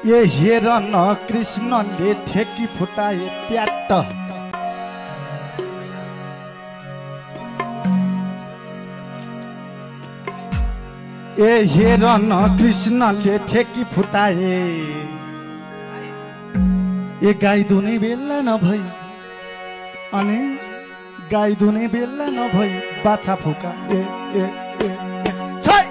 ये हेर न कृष्णले ठेकी फुटाए प्याट्ट। ए हेर न कृष्णले ठेकी फुटाए। ए गाई दुने बेला नभई अनि गाई दुने बेला नभई बाछा फुका। ए ए ए छै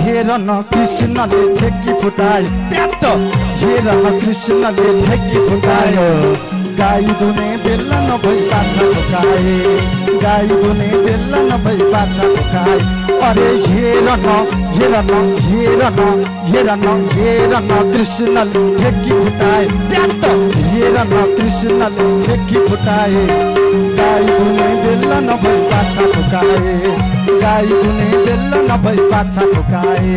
हेर न कृष्णले ठेकी फुटाए प्याट्ट। हेर न कृष्णले ठेकी फुटायो। गाई दुने बेला नभई बाछा फुकाए। गाई दुने बेला नभई बाछा फुकाए। अरे हेर न हेर न हेर न हेर न हेर न कृष्णले ठेकी फुटाए प्याट्ट। हेर न कृष्णले ठेकी फुटाए। गाई दुने बेला नभई बाछा फुकाए। गाई दुने बेला नभई बाछा फुकाए।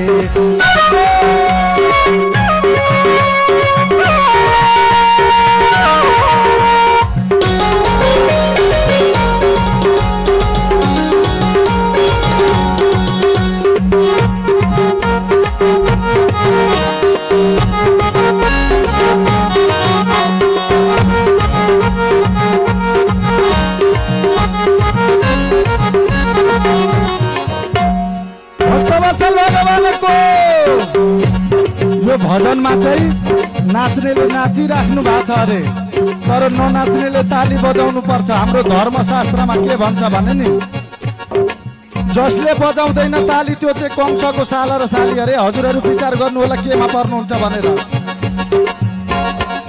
यो भजनमा चाहिँ नाच्नेले नाचिराख्नु भएको छ अरे, तर ननाच्नेले ताली बजाउनु पर्छ। हाम्रो धर्मशास्त्रमा के भन्छ भने नि, जसले बजाउँदैन ताली त्यो चाहिँ कंसको साला र साली अरे। हजुरहरू विचार गर्नु होला केमा पर्नुहुन्छ भनेर।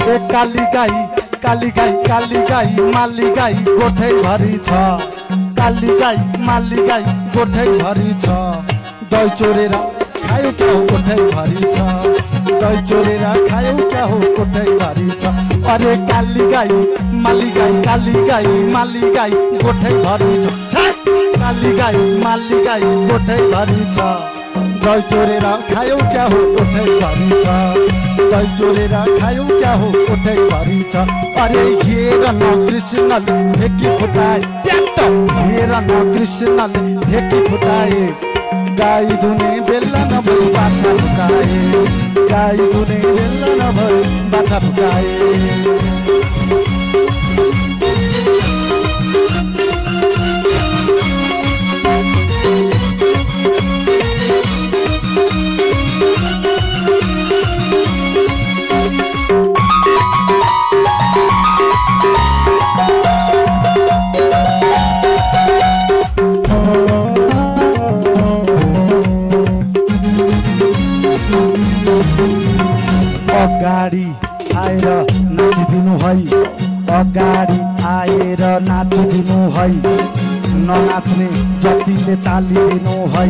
ए काली गाई काली गाई काली गाई माली गाई गोठै भरि छ। काली गाई माली गाई गोठै भरि छ। दही चोरेर खायो क्या हो कोठै भरि छ। दही चोरेर खायो क्या हो कोठै भरि छ। अरे काली गाई माली गाई काली गाई माली गाई गोठै भरि छ। काली गाई माली गाई गोठै भरि छ। दही चोरेर खायो क्या हो कोठै भरि छ। दही चोरेर खायो क्या हो कोठै भरि छ। अरे हेर न कृष्णले ठेकी फुटाए प्याट्ट। हेर न कृष्णले ठेकी फुटाए। गाई दुने बेला नभई बाछा फुकाए। गाई दुने बेला नभई बाछा फुकाए। अगाडि आएर नाचिदिनु है। अगाडि आएर नाचिदिनु है। ननाच्ने जतिले ताली दिनु है।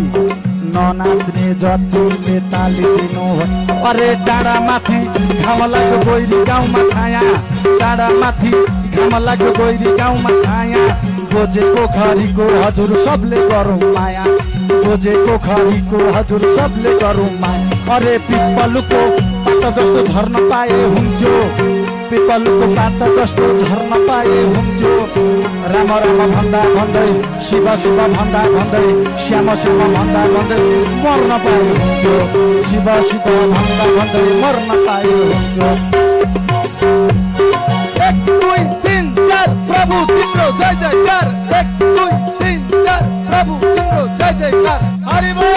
ननाच्ने जतिले ताली दिनु है। अरे डाँडा माथि घाम लाग्यो गोइरी गाउँमा छाया। डाँडा माथि घाम लाग्यो गोइरी गाउँमा छाया। गोजेको खरीको हजुर सबले गरौँ माया। गोजेको खरीको हजुर सबले गरौँ माया। अरे पिपलुको पात जस्तो झर्न पाए हुन्थ्यो। पिपलुको पात जस्तो झर्न पाए हुन्थ्यो। राम राम भन्दा भन्दै शिव शिव भन्दा भन्दै श्याम श्याम भन्दा भन्दै मर्न पाए हुन्थ्यो। शिव शिव भन्दा भन्दै मर्न पाए हुन्थ्यो। 1 2 3 4 प्रभु तिम्रो जय जयकार। 1 2 3 4 प्रभु तिम्रो जय जयकार। हरि बोल।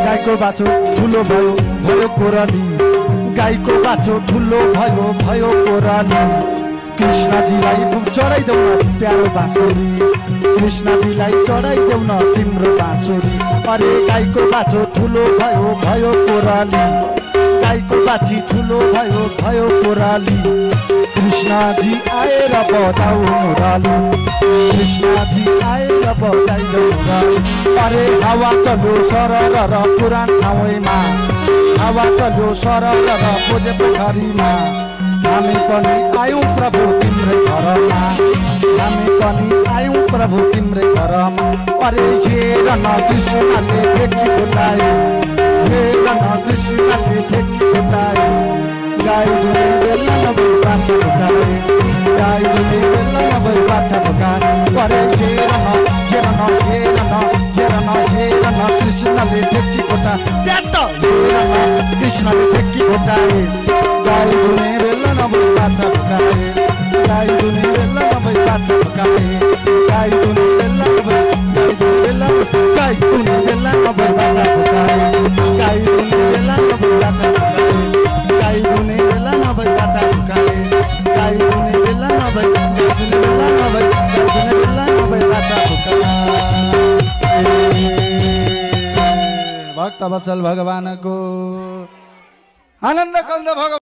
गाईको बाछो ठुलो भयो भयो कोराली। गाईको बाछो ठुलो भयो भयो कोराली। कृष्णजीलाई चढाइदेऊ न प्यारो बाँसुरी कृष्णजीलाई चढाइदेऊ न तिम्रो बाँसुरी अरे गाईको बाछो ठुलो भयो भयो कोराली गाईको बाछी ठुलो भयो भयो कोराली कृष्णजी आएर बजाऊ मुरली कृष्णजी आएर बजाइदेऊ मुरली अरे हावा चल्यो सरर र पुराण ठाउँमा हावा चल्यो सरर र खोजे पोखरीमा हामी पनि आयौँ प्रभु तिम्रै घरमा हामी पनि आयौँ प्रभु तिम्रै घरमा अरे हेर न कृष्णले ठेकी फुटाए हेर न कृष्णले ठेकी फुटाए गाई दुने बेला नभई बाछा फुटाए गाई दुने बेला नभई बाछा फुटाए अरे हेर न कृष्णले ठेकी फुटाए हेर न कृष्णले ठेकी फुटाए गाई दुने बेला नभई बाछा फुटाए गाई दुने बेला नभई बाछा फुटाए गाई दुने बेला नभई गाई दुने बेला नभई बाछा फुटाए गाई दुने बेला नभई बाछा फुटाए गाई दुने बेला नभई बाछा फुटाए गाई दुने बेला नभई बाछा फुटाए भक्त वत्सल भगवानको आनन्द कंद भगवान।